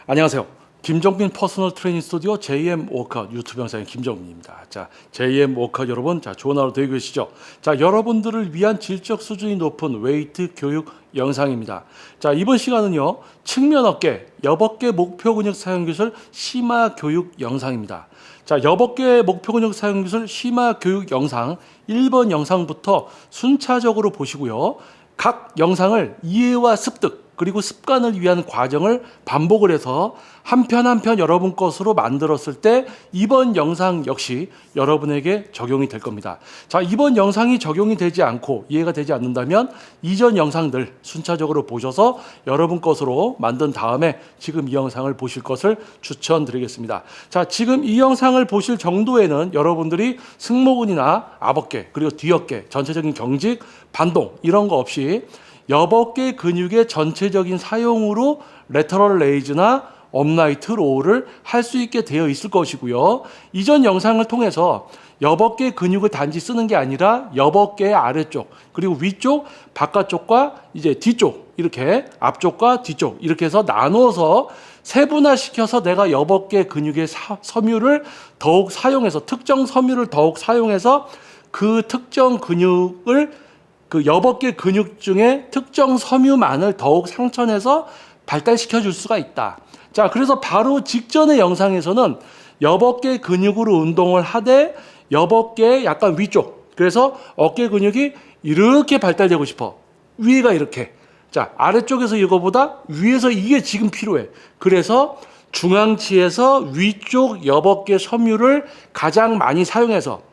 안녕하세요. 김정민 퍼스널 트레이닝 스튜디오 JM 워크아웃 유튜브 영상의 김정민입니다. 자, JM 워크아웃 여러분, 자, 좋은 하루 되고 계시죠? 자, 여러분들을 위한 질적 수준이 높은 웨이트 교육 영상입니다. 자, 이번 시간은요, 측면 어깨, 옆어깨 목표 근육 사용 기술 심화 교육 영상입니다. 자, 옆어깨 목표 근육 사용 기술 심화 교육 영상 1번 영상부터 순차적으로 보시고요. 각 영상을 이해와 습득 그리고 습관을 위한 과정을 반복을 해서 한 편 한 편 여러분 것으로 만들었을 때 이번 영상 역시 여러분에게 적용이 될 겁니다. 자, 이번 영상이 적용이 되지 않고 이해가 되지 않는다면 이전 영상들 순차적으로 보셔서 여러분 것으로 만든 다음에 지금 이 영상을 보실 것을 추천드리겠습니다. 자, 지금 이 영상을 보실 정도에는 여러분들이 승모근이나 앞어깨 그리고 뒤어깨 전체적인 경직, 반동 이런 거 없이 옆어깨 근육의 전체적인 사용으로 레터럴 레이즈나 업라이트 로우를 할 수 있게 되어 있을 것이고요. 이전 영상을 통해서 옆어깨 근육을 단지 쓰는 게 아니라 옆어깨의 아래쪽 그리고 위쪽, 바깥쪽과 이제 뒤쪽 이렇게 앞쪽과 뒤쪽 이렇게 해서 나누어서 세분화시켜서 내가 옆어깨 근육의 섬유를 더욱 사용해서 특정 섬유를 더욱 사용해서 그 특정 근육을 그 옆어깨 근육 중에 특정 섬유만을 더욱 상천해서 발달시켜 줄 수가 있다. 자, 그래서 바로 직전의 영상에서는 옆어깨 근육으로 운동을 하되 옆어깨의 약간 위쪽, 그래서 어깨 근육이 이렇게 발달되고 싶어. 위가 이렇게. 자, 아래쪽에서 이거보다 위에서 이게 지금 필요해. 그래서 중앙치에서 위쪽 옆어깨 섬유를 가장 많이 사용해서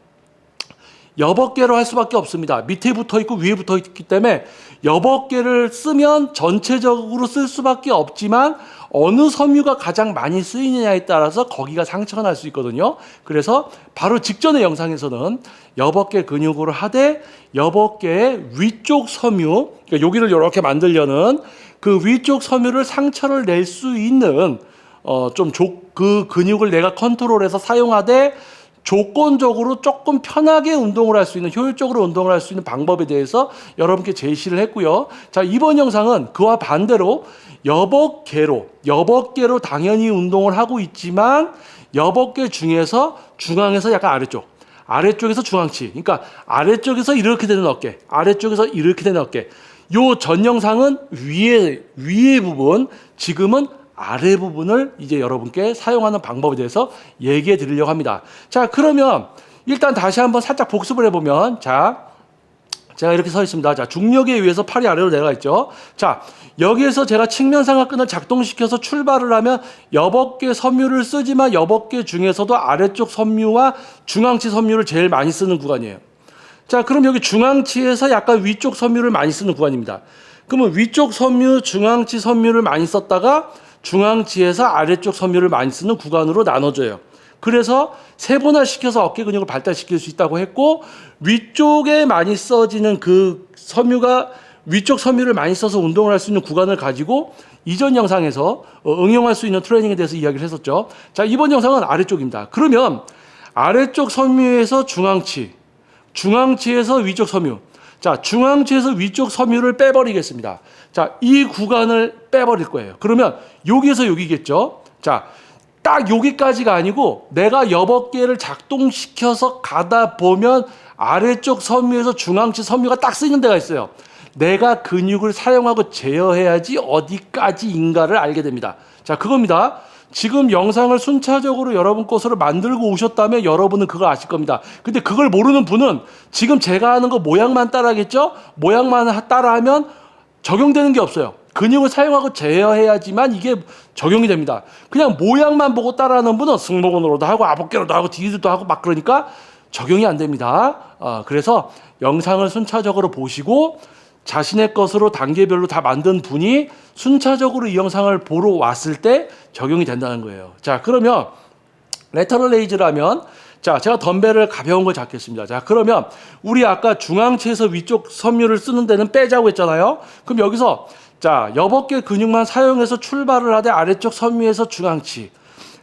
옆어깨로 할 수밖에 없습니다. 밑에 붙어 있고 위에 붙어 있기 때문에 옆어깨를 쓰면 전체적으로 쓸 수밖에 없지만 어느 섬유가 가장 많이 쓰이느냐에 따라서 거기가 상처가 날 수 있거든요. 그래서 바로 직전의 영상에서는 옆어깨 근육으로 하되 옆어깨의 위쪽 섬유, 그러니까 여기를 이렇게 만들려는 그 위쪽 섬유를 상처를 낼 수 있는 그 근육을 내가 컨트롤해서 사용하되 조건적으로 조금 편하게 운동을 할 수 있는 효율적으로 운동을 할 수 있는 방법에 대해서 여러분께 제시를 했고요. 자, 이번 영상은 그와 반대로 옆어깨로 당연히 운동을 하고 있지만 옆어깨 중에서 중앙에서 약간 아래쪽에서 중앙치, 그러니까 아래쪽에서 이렇게 되는 어깨, 아래쪽에서 이렇게 되는 어깨. 요 전 영상은 위의 부분, 지금은 아래 부분을 이제 여러분께 사용하는 방법에 대해서 얘기해 드리려고 합니다. 자, 그러면 일단 다시 한번 살짝 복습을 해보면, 자, 제가 이렇게 서 있습니다. 자, 중력에 의해서 팔이 아래로 내려가 있죠. 자, 여기에서 제가 측면 삼각근을 작동시켜서 출발을 하면 옆어깨 섬유를 쓰지만 옆어깨 중에서도 아래쪽 섬유와 중앙치 섬유를 제일 많이 쓰는 구간이에요. 자, 그럼 여기 중앙치에서 약간 위쪽 섬유를 많이 쓰는 구간입니다. 그러면 위쪽 섬유, 중앙치 섬유를 많이 썼다가 중앙치에서 아래쪽 섬유를 많이 쓰는 구간으로 나눠져요. 그래서 세분화시켜서 어깨 근육을 발달시킬 수 있다고 했고, 위쪽에 많이 써지는 그 섬유가 위쪽 섬유를 많이 써서 운동을 할 수 있는 구간을 가지고 이전 영상에서 응용할 수 있는 트레이닝에 대해서 이야기를 했었죠. 자, 이번 영상은 아래쪽입니다. 그러면 아래쪽 섬유에서 중앙치에서 위쪽 섬유. 자, 중앙치에서 위쪽 섬유를 빼버리겠습니다. 자, 이 구간을 빼버릴 거예요. 그러면 여기에서 여기겠죠. 자, 딱 여기까지가 아니고 내가 옆어깨를 작동시켜서 가다 보면 아래쪽 섬유에서 중앙치 섬유가 딱 쓰이는 데가 있어요. 내가 근육을 사용하고 제어해야지 어디까지인가를 알게 됩니다. 자, 그겁니다. 지금 영상을 순차적으로 여러분 것으로 만들고 오셨다면 여러분은 그걸 아실 겁니다. 근데 그걸 모르는 분은 지금 제가 하는 거 모양만 따라하겠죠? 모양만 따라하면 적용되는 게 없어요. 근육을 사용하고 제어해야지만 이게 적용이 됩니다. 그냥 모양만 보고 따라하는 분은 승모근으로도 하고 앞어깨로도 하고 뒤로도 하고 막 그러니까 적용이 안 됩니다. 그래서 영상을 순차적으로 보시고 자신의 것으로 단계별로 다 만든 분이 순차적으로 이 영상을 보러 왔을 때 적용이 된다는 거예요. 자, 그러면 레터럴 레이즈라면, 자, 제가 덤벨을 가벼운 걸 잡겠습니다. 자, 그러면 우리 아까 중앙치에서 위쪽 섬유를 쓰는 데는 빼자고 했잖아요. 그럼 여기서 자, 옆어깨 근육만 사용해서 출발을 하되 아래쪽 섬유에서 중앙치.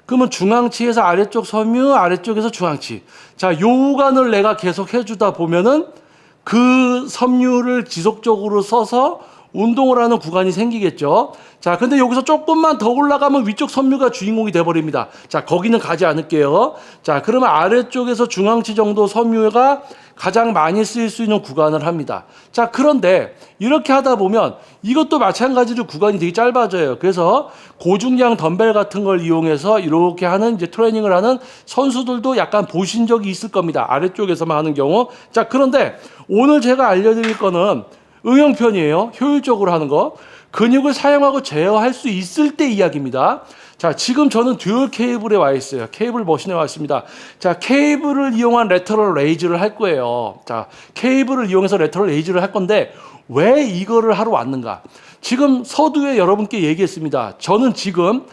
그러면 중앙치에서 아래쪽 섬유, 아래쪽에서 중앙치. 자, 요 구간을 내가 계속 해주다 보면은 그 섬유를 지속적으로 써서 운동을 하는 구간이 생기겠죠. 자, 근데 여기서 조금만 더 올라가면 위쪽 섬유가 주인공이 돼버립니다. 자, 거기는 가지 않을게요. 자, 그러면 아래쪽에서 중앙치 정도 섬유가 가장 많이 쓰일 수 있는 구간을 합니다. 자, 그런데 이렇게 하다 보면 이것도 마찬가지로 구간이 되게 짧아져요. 그래서 고중량 덤벨 같은 걸 이용해서 이렇게 하는 이제 트레이닝을 하는 선수들도 약간 보신 적이 있을 겁니다. 아래쪽에서만 하는 경우. 자, 그런데 오늘 제가 알려드릴 거는 응용편이에요. 효율적으로 하는 거. 근육을 사용하고 제어할 수 있을 때 이야기입니다. 자, 지금 저는 듀얼 케이블에 와 있어요. 케이블 머신에 와 있습니다. 자, 케이블을 이용한 레터럴 레이즈를 할 거예요. 자, 케이블을 이용해서 레터럴 레이즈를 할 건데 왜 이거를 하러 왔는가? 지금 서두에 여러분께 얘기했습니다. 저는 지금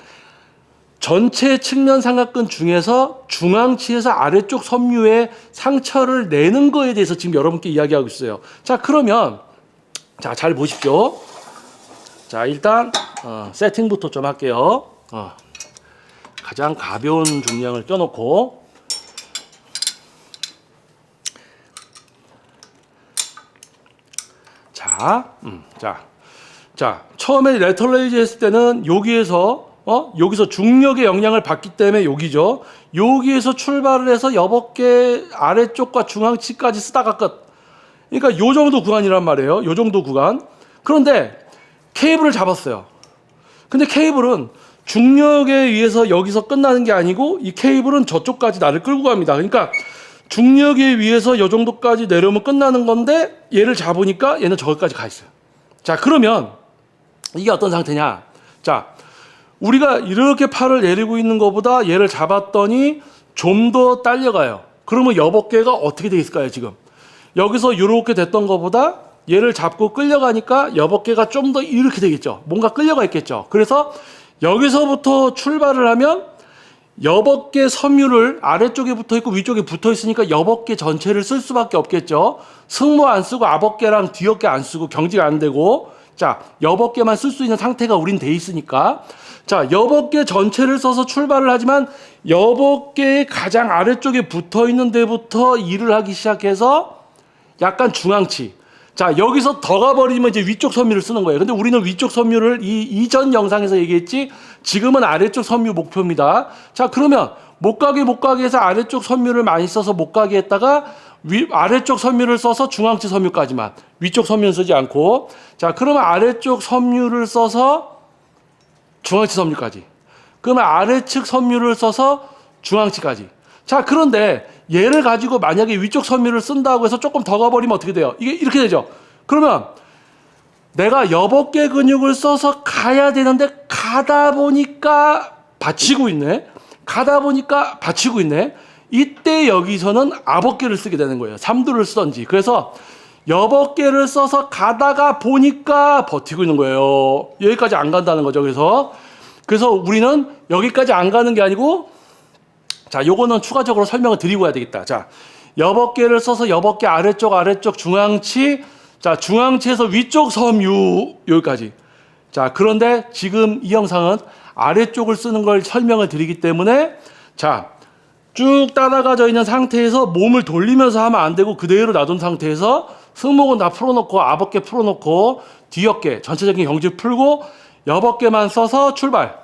전체 측면 삼각근 중에서 중앙치에서 아래쪽 섬유에 상처를 내는 거에 대해서 지금 여러분께 이야기하고 있어요. 자, 그러면 자, 잘 보십시오. 자, 일단 세팅부터 좀 할게요. 가장 가벼운 중량을 껴놓고 자, 처음에 레터럴 레이즈 했을 때는 여기서 중력의 영향을 받기 때문에 여기죠. 여기에서 출발을 해서 여벅개 아래쪽과 중앙치까지 쓰다가 끝. 그러니까 요 정도 구간이란 말이에요. 요 정도 구간. 그런데 케이블을 잡았어요. 근데 케이블은 중력에 의해서 여기서 끝나는 게 아니고 이 케이블은 저쪽까지 나를 끌고 갑니다. 그러니까 중력에 의해서 이 정도까지 내려오면 끝나는 건데 얘를 잡으니까 얘는 저기까지 가 있어요. 자, 그러면 이게 어떤 상태냐? 자, 우리가 이렇게 팔을 내리고 있는 것보다 얘를 잡았더니 좀 더 딸려가요. 그러면 여벅개가 어떻게 돼 있을까요, 지금? 여기서 이렇게 됐던 것보다 얘를 잡고 끌려가니까 여벅개가 좀 더 이렇게 되겠죠. 뭔가 끌려가 있겠죠. 그래서 여기서부터 출발을 하면 여벅개 섬유를 아래쪽에 붙어 있고 위쪽에 붙어 있으니까 여벅개 전체를 쓸 수밖에 없겠죠. 승모 안 쓰고 아벅개랑 뒤어깨 안 쓰고 경직 안 되고, 자, 여벅개만 쓸 수 있는 상태가 우린 돼 있으니까, 자, 여벅개 전체를 써서 출발을 하지만 여벅개의 가장 아래쪽에 붙어 있는 데부터 일을 하기 시작해서 약간 중앙치. 자, 여기서 더 가버리면 이제 위쪽 섬유를 쓰는 거예요. 근데 우리는 위쪽 섬유를 이전 영상에서 얘기했지, 지금은 아래쪽 섬유 목표입니다. 자, 그러면 못 가게 해서 아래쪽 섬유를 많이 써서 못 가게 했다가 아래쪽 섬유를 써서 중앙치 섬유까지만, 위쪽 섬유는 쓰지 않고, 자, 그러면 아래쪽 섬유를 써서 중앙치 섬유까지, 그러면 아래측 섬유를 써서 중앙치까지. 자, 그런데 얘를 가지고 만약에 위쪽 섬유를 쓴다고 해서 조금 더 가버리면 어떻게 돼요? 이게 이렇게 되죠. 그러면 내가 여벅개 근육을 써서 가야 되는데 가다 보니까 받치고 있네. 이때 여기서는 아벅개를 쓰게 되는 거예요. 삼두를 쓰던지. 그래서 여벅개를 써서 가다가 보니까 버티고 있는 거예요. 여기까지 안 간다는 거죠. 그래서 우리는 여기까지 안 가는 게 아니고, 자, 요거는 추가적으로 설명을 드리고 해야 되겠다. 자, 여벅개를 써서 여벅개 아래쪽 중앙치, 자, 중앙치에서 위쪽 섬유 여기까지. 자, 그런데 지금 이 영상은 아래쪽을 쓰는 걸 설명을 드리기 때문에, 자, 쭉 따라가져 있는 상태에서 몸을 돌리면서 하면 안 되고 그대로 놔둔 상태에서 승모근 다 풀어놓고 아벅개 풀어놓고 뒤어깨 전체적인 경직 풀고 여벅개만 써서 출발.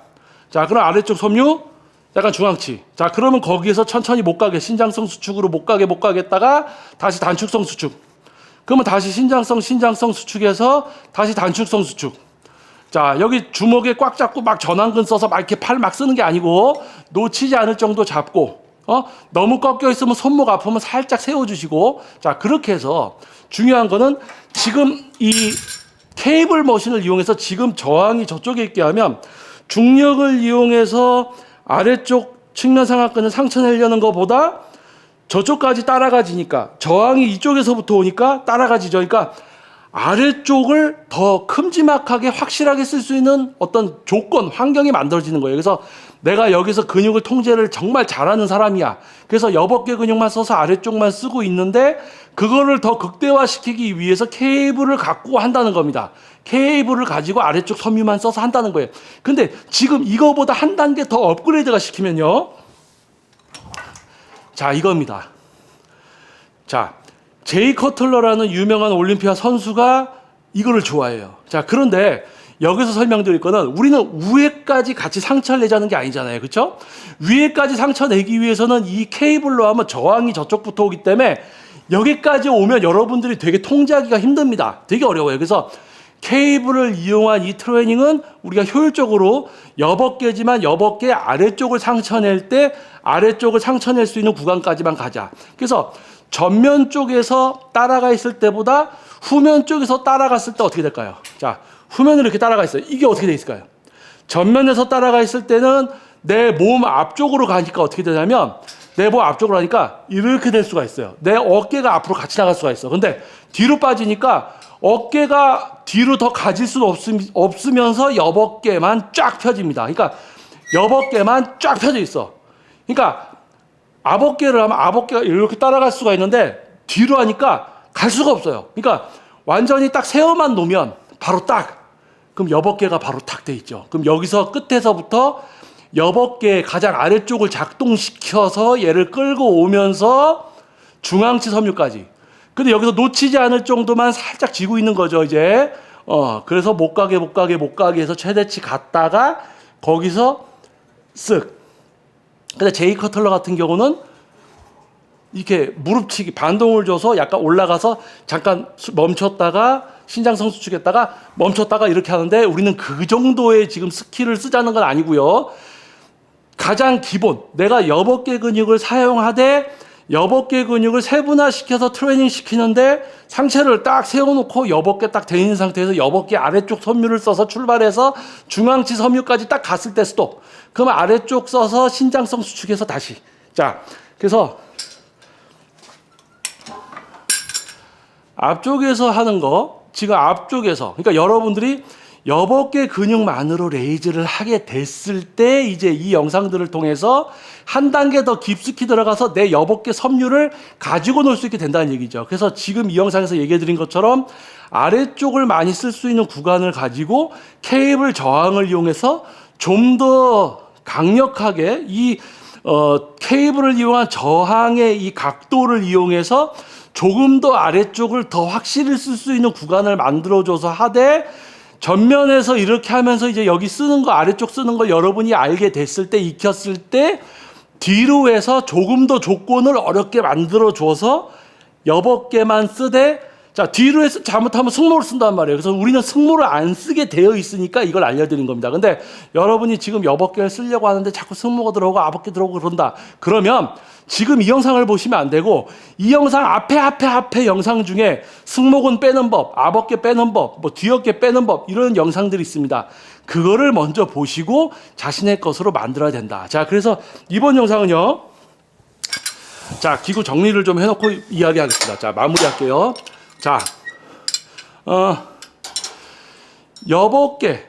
자, 그럼 아래쪽 섬유 약간 중앙치. 자, 그러면 거기에서 천천히 못 가게, 신장성 수축으로 못 가게 했다가 다시 단축성 수축. 그러면 다시 신장성 수축에서 다시 단축성 수축. 자, 여기 주먹에 꽉 잡고 막 전완근 써서 막 이렇게 팔 막 쓰는 게 아니고 놓치지 않을 정도 잡고, 너무 꺾여 있으면 손목 아프면 살짝 세워주시고, 자, 그렇게 해서 중요한 거는 지금 이 케이블 머신을 이용해서 지금 저항이 저쪽에 있게 하면 중력을 이용해서 아래쪽 측면 상하근을 상처 내려는 것보다 저쪽까지 따라가지니까, 저항이 이쪽에서부터 오니까 따라가지죠. 그러니까 아래쪽을 더 큼지막하게 확실하게 쓸 수 있는 어떤 조건, 환경이 만들어지는 거예요. 그래서 내가 여기서 근육을 통제를 정말 잘하는 사람이야. 그래서 여벅개 근육만 써서 아래쪽만 쓰고 있는데 그거를 더 극대화시키기 위해서 케이블을 갖고 한다는 겁니다. 케이블을 가지고 아래쪽 섬유만 써서 한다는 거예요. 근데 지금 이거보다 한 단계 더 업그레이드가 시키면요. 자, 이겁니다. 자, 제이 커틀러라는 유명한 올림피아 선수가 이거를 좋아해요. 자, 그런데 여기서 설명드릴 거는 우리는 위에까지 같이 상처를 내자는 게 아니잖아요. 그렇죠? 위에까지 상처 내기 위해서는 이 케이블로 하면 저항이 저쪽부터 오기 때문에 여기까지 오면 여러분들이 되게 통제하기가 힘듭니다. 되게 어려워요. 그래서 케이블을 이용한 이 트레이닝은 우리가 효율적으로 여벅개지만 여벅개 아래쪽을 상처낼 때 아래쪽을 상처낼 수 있는 구간까지만 가자. 그래서 전면 쪽에서 따라가 있을 때보다 후면 쪽에서 따라갔을 때 어떻게 될까요? 자, 후면으로 이렇게 따라가 있어요. 이게 어떻게 돼 있을까요? 전면에서 따라가 있을 때는 내 몸 앞쪽으로 가니까 어떻게 되냐면 내 몸 앞쪽으로 가니까 이렇게 될 수가 있어요. 내 어깨가 앞으로 같이 나갈 수가 있어. 근데 뒤로 빠지니까 어깨가 뒤로 더 가질 수는 없으면서 여벅개만 쫙 펴집니다. 그러니까 여벅개만 쫙 펴져 있어. 그러니까 아벅개를 하면 아벅개가 이렇게 따라갈 수가 있는데 뒤로 하니까 갈 수가 없어요. 그러니까 완전히 딱 세워만 놓으면 바로 딱 그럼 여벅개가 바로 탁 돼 있죠. 그럼 여기서 끝에서부터 여벅개의 가장 아래쪽을 작동시켜서 얘를 끌고 오면서 중앙치 섬유까지. 근데 여기서 놓치지 않을 정도만 살짝 쥐고 있는 거죠, 이제. 그래서 못 가게 해서 최대치 갔다가 거기서 쓱. 근데 제이 커틀러 같은 경우는 이렇게 무릎치기 반동을 줘서 약간 올라가서 잠깐 멈췄다가 신장성 수축했다가 멈췄다가 이렇게 하는데 우리는 그 정도의 지금 스킬을 쓰자는 건 아니고요. 가장 기본, 내가 여벅개 근육을 사용하되 여벅개 근육을 세분화시켜서 트레이닝 시키는데 상체를 딱 세워놓고 여벅개 딱 돼 있는 상태에서 여벅개 아래쪽 섬유를 써서 출발해서 중앙치 섬유까지 딱 갔을 때 스톱. 그러면 아래쪽 써서 신장성 수축해서 다시. 자, 그래서 앞쪽에서 하는 거, 지금 앞쪽에서, 그러니까 여러분들이 여벅개 근육만으로 레이즈를 하게 됐을 때 이제 이 영상들을 통해서 한 단계 더 깊숙이 들어가서 내 여벅개 섬유를 가지고 놀 수 있게 된다는 얘기죠. 그래서 지금 이 영상에서 얘기해 드린 것처럼 아래쪽을 많이 쓸 수 있는 구간을 가지고 케이블 저항을 이용해서 좀 더 강력하게 이 케이블을 이용한 저항의 이 각도를 이용해서 조금 더 아래쪽을 더 확실히 쓸 수 있는 구간을 만들어줘서 하되 전면에서 이렇게 하면서 이제 여기 쓰는 거 아래쪽 쓰는 걸 여러분이 알게 됐을 때 익혔을 때 뒤로 해서 조금 더 조건을 어렵게 만들어줘서 여벅개만 쓰되 자 뒤로 해서 잘못하면 승모를 쓴단 말이에요. 그래서 우리는 승모를 안 쓰게 되어 있으니까 이걸 알려드린 겁니다. 근데 여러분이 지금 여벅개를 쓰려고 하는데 자꾸 승모가 들어오고 아벅개 들어오고 그런다. 그러면 지금 이 영상을 보시면 안 되고 이 영상 앞에 영상 중에 승모근 빼는 법, 아벅개 빼는 법, 뭐 뒤어깨 빼는 법 이런 영상들이 있습니다. 그거를 먼저 보시고 자신의 것으로 만들어야 된다. 자, 그래서 이번 영상은요. 자, 기구 정리를 좀 해놓고 이야기하겠습니다. 자, 마무리할게요. 자, 여벅개,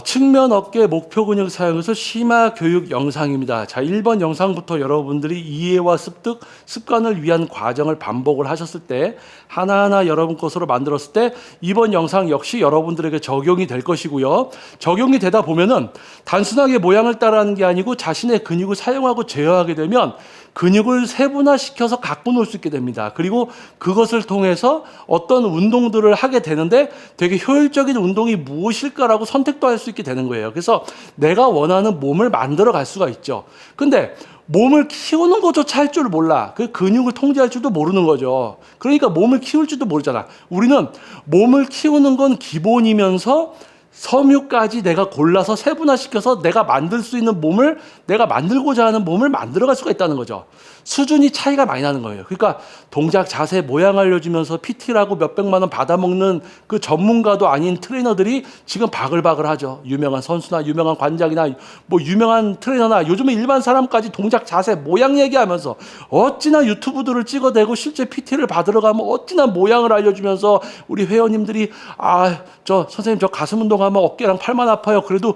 측면 어깨 목표 근육 사용해서 심화 교육 영상입니다. 자, 1번 영상부터 여러분들이 이해와 습득, 습관을 위한 과정을 반복을 하셨을 때 하나하나 여러분 것으로 만들었을 때 이번 영상 역시 여러분들에게 적용이 될 것이고요. 적용이 되다 보면은 단순하게 모양을 따라하는 게 아니고 자신의 근육을 사용하고 제어하게 되면 근육을 세분화시켜서 갖고 놀 수 있게 됩니다. 그리고 그것을 통해서 어떤 운동들을 하게 되는데 되게 효율적인 운동이 무엇일까라고 선택도 할 수 있게 되는 거예요. 그래서 내가 원하는 몸을 만들어 갈 수가 있죠. 근데 몸을 키우는 것조차 할 줄 몰라. 그 근육을 통제할 줄도 모르는 거죠. 그러니까 몸을 키울 줄도 모르잖아. 우리는 몸을 키우는 건 기본이면서 섬유까지 내가 골라서 세분화시켜서 내가 만들 수 있는 몸을 내가 만들고자 하는 몸을 만들어갈 수가 있다는 거죠. 수준이 차이가 많이 나는 거예요. 그러니까 동작, 자세, 모양 알려주면서 PT라고 몇백만 원 받아먹는 그 전문가도 아닌 트레이너들이 지금 바글바글 하죠. 유명한 선수나 유명한 관장이나 뭐 유명한 트레이너나 요즘에 일반 사람까지 동작, 자세, 모양 얘기하면서 어찌나 유튜브들을 찍어대고 실제 PT를 받으러 가면 어찌나 모양을 알려주면서 우리 회원님들이 저 선생님 저 가슴 운동하면 어깨랑 팔만 아파요. 그래도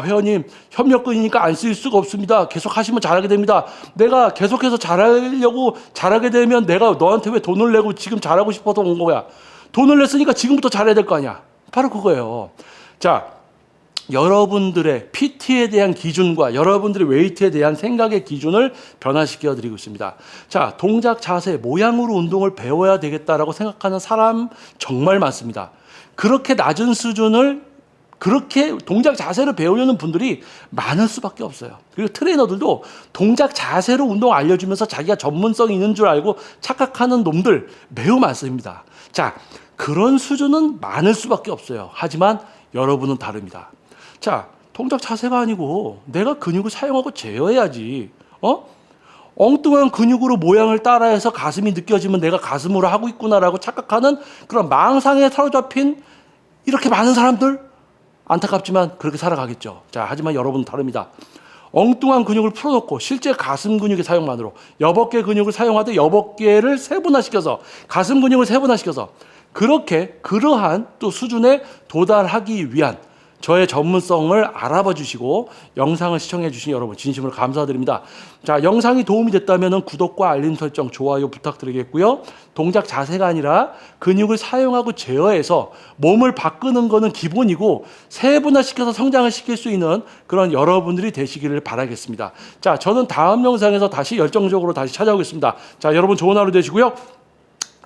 회원님 협력근이니까 안 쓰일 수가 없습니다. 계속 하시면 잘하게 됩니다. 내가 계속해서 잘하려고 잘하게 되면 내가 너한테 왜 돈을 내고 지금 잘하고 싶어서 온 거야. 돈을 냈으니까 지금부터 잘해야 될 거 아니야. 바로 그거예요. 자, 여러분들의 PT에 대한 기준과 여러분들의 웨이트에 대한 생각의 기준을 변화시켜 드리고 있습니다. 자, 동작, 자세, 모양으로 운동을 배워야 되겠다라고 생각하는 사람 정말 많습니다. 그렇게 낮은 수준을 그렇게 동작 자세를 배우려는 분들이 많을 수밖에 없어요. 그리고 트레이너들도 동작 자세로 운동 알려주면서 자기가 전문성이 있는 줄 알고 착각하는 놈들 매우 많습니다. 자, 그런 수준은 많을 수밖에 없어요. 하지만 여러분은 다릅니다. 자, 동작 자세가 아니고 내가 근육을 사용하고 제어해야지. 엉뚱한 근육으로 모양을 따라해서 가슴이 느껴지면 내가 가슴으로 하고 있구나라고 착각하는 그런 망상에 사로잡힌 이렇게 많은 사람들, 안타깝지만 그렇게 살아가겠죠. 자, 하지만 여러분은 다릅니다. 엉뚱한 근육을 풀어놓고 실제 가슴 근육의 사용만으로 여벅개 근육을 사용하되 여벅개를 세분화시켜서 가슴 근육을 세분화시켜서 그렇게 그러한 또 수준에 도달하기 위한 저의 전문성을 알아봐 주시고 영상을 시청해 주신 여러분 진심으로 감사드립니다. 자, 영상이 도움이 됐다면 구독과 알림 설정, 좋아요 부탁드리겠고요. 동작 자세가 아니라 근육을 사용하고 제어해서 몸을 바꾸는 거는 기본이고 세분화시켜서 성장을 시킬 수 있는 그런 여러분들이 되시기를 바라겠습니다. 자, 저는 다음 영상에서 다시 열정적으로 다시 찾아오겠습니다. 자, 여러분 좋은 하루 되시고요.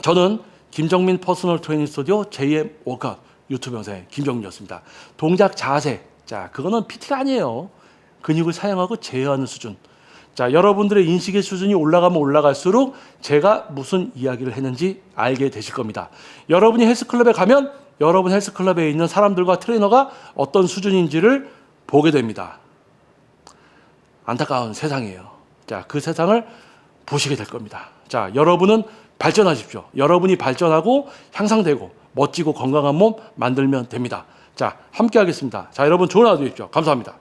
저는 김정민 퍼스널 트레이닝 스튜디오 JM 워크아웃 유튜브 영상의 김정민이었습니다. 동작 자세, 자, 그거는 PT가 아니에요. 근육을 사용하고 제어하는 수준. 자, 여러분들의 인식의 수준이 올라가면 올라갈수록 제가 무슨 이야기를 했는지 알게 되실 겁니다. 여러분이 헬스클럽에 가면 여러분 헬스클럽에 있는 사람들과 트레이너가 어떤 수준인지를 보게 됩니다. 안타까운 세상이에요. 자, 그 세상을 보시게 될 겁니다. 자, 여러분은 발전하십시오. 여러분이 발전하고 향상되고 멋지고 건강한 몸 만들면 됩니다. 자, 함께 하겠습니다. 자, 여러분 좋은 하루 되십시오. 감사합니다.